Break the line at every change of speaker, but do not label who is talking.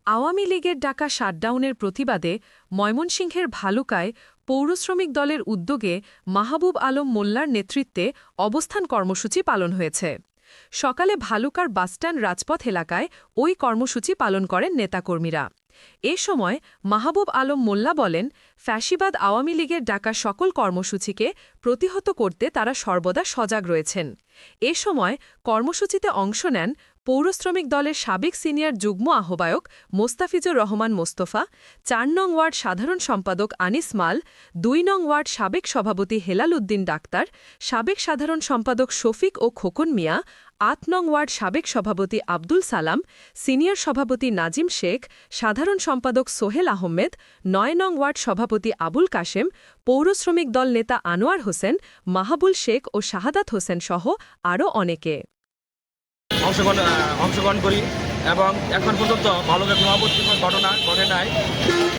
আওয়ামী লীগের ডাকা শাটডাউনের প্রতিবাদে ময়মনসিংহের ভালুকায় পৌরশ্রমিক দলের উদ্যোগে মাহবুব আলম মোল্লার নেতৃত্বে অবস্থান কর্মসূচি পালন হয়েছে। সকালে ভালুকার বাসস্ট্যান্ড রাজপথ এলাকায় ওই কর্মসূচি পালন করেন নেতাকর্মীরা। এ সময় মাহবুব আলম মোল্লা বলেন, ফ্যাসিবাদ আওয়ামী লীগের ডাকা সকল কর্মসূচিকে প্রতিহত করতে তারা সর্বদা সজাগ রয়েছেন। এ সময় কর্মসূচিতে অংশ নেন পৌরশ্রমিক দলের সাবেক সিনিয়র যুগ্ম আহ্বায়ক মোস্তাফিজুর রহমান মোস্তফা, ৪ নং ওয়ার্ড সাধারণ সম্পাদক আনিস মাল, ২ নং ওয়ার্ড সাবেক সভাপতি হেলাল উদ্দিন ডাক্তার, সাবেক সাধারণ সম্পাদক শফিক ও খোকন মিয়া, ৮ নং ওয়ার্ড সাবেক সভাপতি আব্দুল সালাম, সিনিয়র সভাপতি নাজিম শেখ, সাধারণ সম্পাদক সোহেল আহমেদ, ৯ নং ওয়ার্ড সভাপতি আবুল কাশেম, পৌরশ্রমিক দল নেতা আনোয়ার হোসেন, মাহাবুল শেখ ও শাহাদাত হোসেন সহ আরও অনেকে
অংশগ্রহণ করি এবং এখন পর্যন্ত ভালো কোনো আপত্তিকর ঘটনা ঘটে নাই।